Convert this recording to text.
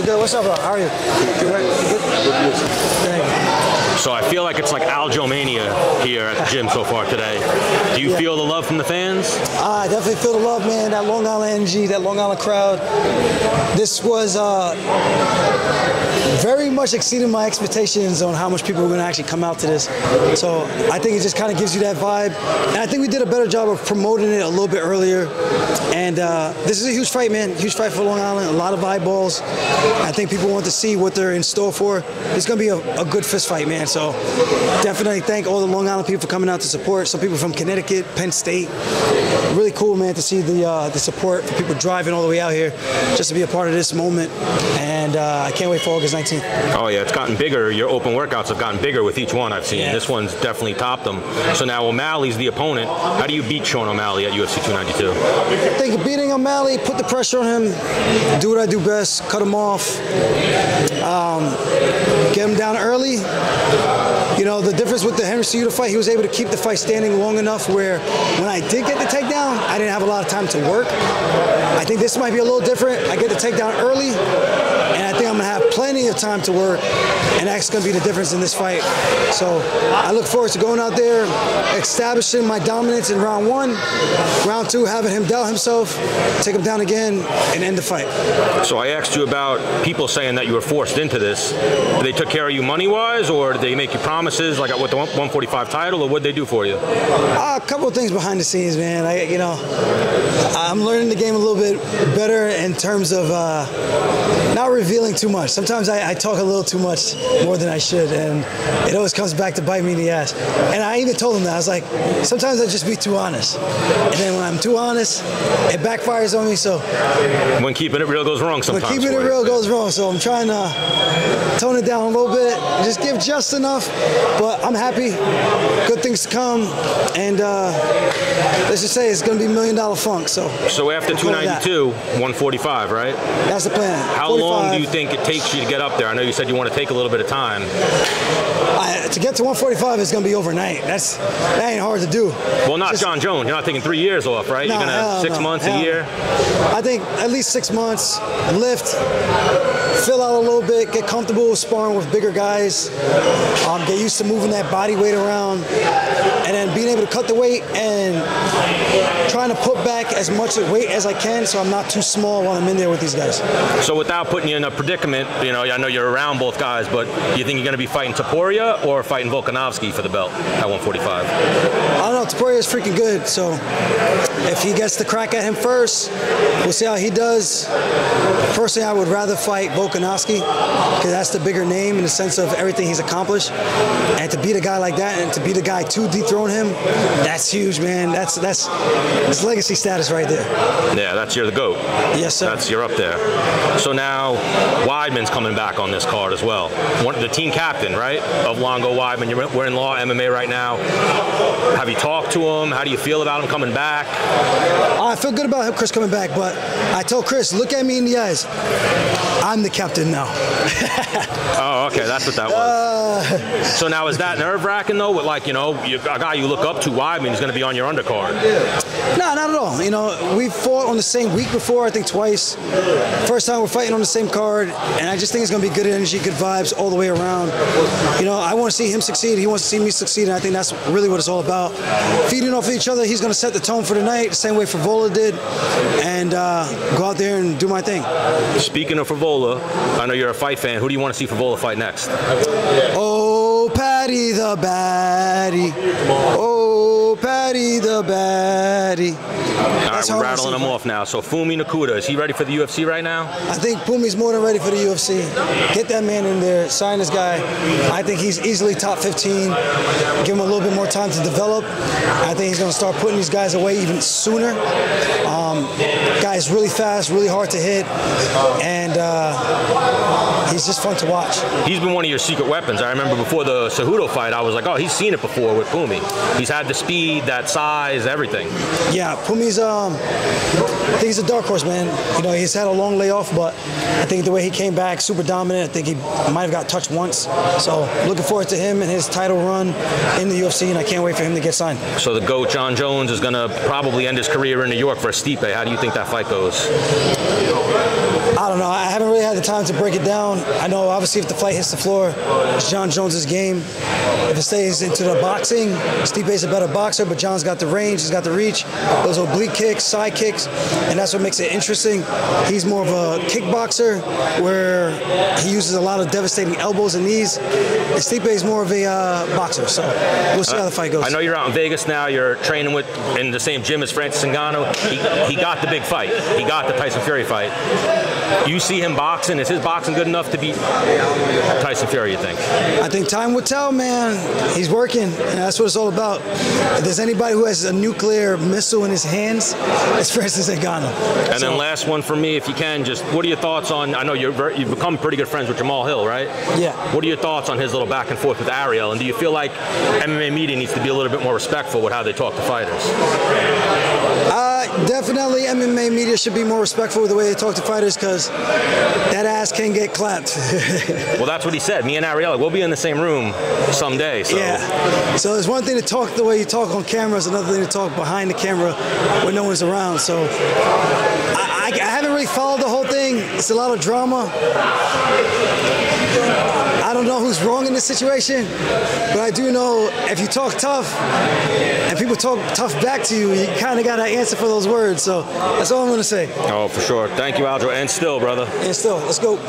I'm good. What's up, Ariel? You good? Thank you. So I feel like it's like Aljamain here at the gym so far today. Do you feel the love from the fans? I definitely feel the love, man. That Long Island energy, that Long Island crowd. This was very much exceeded my expectations on how much people were going to actually come out to this. So I think it just kind of gives you that vibe. And I think we did a better job of promoting it a little bit earlier. And this is a huge fight, man. Huge fight for Long Island. A lot of eyeballs. I think people want to see what they're in store for. It's going to be a good fist fight, man. So definitely thank all the Long Island people for coming out to support. Some people from Connecticut, Penn State. Really cool, man, to see the support for people driving all the way out here just to be a part of this moment. And I can't wait for August 19th. Oh, yeah, it's gotten bigger. Your open workouts have gotten bigger with each one I've seen. Yeah. This one's definitely topped them. So now O'Malley's the opponent. How do you beat Sean O'Malley at UFC 292? I think beating O'Malley, put the pressure on him, do what I do best, cut him off, get him down early. You know, the difference with the Henry Cejudo fight, he was able to keep the fight standing long enough where when I did get the takedown, I didn't have a lot of time to work. I think this might be a little different. I get the takedown early, and I think I'm going to have plenty of time to work, and that's going to be the difference in this fight. So I look forward to going out there, establishing my dominance in round one, round two, having him doubt himself, take him down again, and end the fight. So I asked you about people saying that you were forced into this. They took care of you money-wise, or did they make you promises, like with the 145 title, or what did they do for you? A couple of things behind the scenes, man. I'm learning the game a little bit better in terms of not revealing too much. Sometimes I talk a little too much more than I should, and it always comes back to bite me in the ass. And I even told him that. I was like, sometimes I just be too honest. And then when I'm too honest, it backfires on me. So when keeping it real goes wrong sometimes. When keeping it real goes wrong. So I'm trying to tone it down a little bit, just give just enough. But I'm happy. Good things to come. And let's just say it's going to be $1 million funk. So after 292, 145, right? That's the plan. How 45. long do you think it takes you to get up there? I know you said you want to take a little bit of time. To get to 145 is going to be overnight. That ain't hard to do. Well, not John Jones. You're not taking 3 years off, right? No, you're going to 6 months, a year? I think at least 6 months. Lift, fill out a little bit, get comfortable sparring with bigger guys, get used to moving that body weight around, and then being able to cut the weight and trying to put back as much weight as I can so I'm not too small while I'm in there with these guys. So without putting you in a predicament, I know you're around both guys, but you think you're going to be fighting Topuria or fighting Volkanovski for the belt at 145? I don't know. Topuria is freaking good, so if he gets the crack at him first, we'll see how he does. Personally, I would rather fight Volkanovski because that's the bigger name in the sense of everything he's accomplished. And to beat a guy like that and to beat a guy to dethrone him, that's huge, man. That's legacy status right there. Yeah, you're the GOAT. Yes, sir. You're up there. So now Weidman's coming back on this card as well. The team captain, right, of Longo Weidman. We're in Law MMA right now. Have you talked to him? How do you feel about him coming back? I feel good about Chris coming back, but I told Chris, look at me in the eyes. I'm the captain now. Oh, okay, that's what that was. So now is that nerve-wracking though? With a guy you look up to, Weidman, is going to be on your undercard? No, not at all. We fought on the same week before, I think twice. First time we're fighting on the same card, and I just think it's going to be good energy, good vibes all the way around. I want to see him succeed. He wants to see me succeed, and I think that's really what it's all about. Feeding off of each other, he's going to set the tone for the night, the same way Favola did, and go out there and do my thing. Speaking of Favola, I know you're a fight fan. Who do you want to see Favola fight next? Oh, Patty the Baddie. Oh, Patty the Baddie. All right, we're rattling them off now. So Fumi Nakuda, is he ready for the UFC right now? I think Fumi's more than ready for the UFC. Get that man in there, sign this guy. I think he's easily top 15. Give him a little bit more time to develop. I think he's going to start putting these guys away even sooner. Guy is really fast, really hard to hit, and he's just fun to watch. He's been one of your secret weapons. I remember before the Cejudo fight, I was like, oh, he's seen it before with Pumi. He's had the speed, that size, everything. Yeah, Pumi's, I think he's a dark horse, man. You know, he's had a long layoff, but I think the way he came back, super dominant. I think he might have got touched once. So looking forward to him and his title run in the UFC, and I can't wait for him to get signed. So the GOAT, John Jones, is going to probably end his career in New York for Stipe. How do you think that fight goes? I don't know. I haven't really had the time to break it down. I know, obviously, if the fight hits the floor, it's John Jones' game. If it stays into the boxing, Stipe's a better boxer, but John's got the range, he's got the reach, those oblique kicks, side kicks, and that's what makes it interesting. He's more of a kickboxer where he uses a lot of devastating elbows and knees, and Stipe is more of a boxer, so we'll see how the fight goes. I know you're out in Vegas now. You're training in the same gym as Francis Ngannou. He got the big fight. He got the Tyson Fury fight. You see him boxing. Is his boxing good enough to beat Tyson Fury, you think? I think time will tell, man. He's working, and that's what it's all about. If there's anybody who has a nuclear missile in his hands, it's Francis Ngannou. And then last one for me, if you can, just what are your thoughts on, I know you've become pretty good friends with Jamahal Hill, right? Yeah. What are your thoughts on his little back and forth with Ariel? And do you feel like MMA media needs to be a little bit more respectful with how they talk to fighters? Definitely MMA media should be more respectful with the way they talk to fighters, because that ass can get clapped. Well, that's what he said. Me and Ariel, we'll be in the same room someday. So. Yeah. So it's one thing to talk the way you talk on camera, it's another thing to talk behind the camera when no one's around. So I haven't really followed the whole thing. It's a lot of drama. I don't know who's wrong in this situation, but I do know if you talk tough and people talk tough back to you, you kind of got to answer for those words. So that's all I'm going to say. Oh, for sure. Thank you, Aljo. And still, brother. And still. Let's go.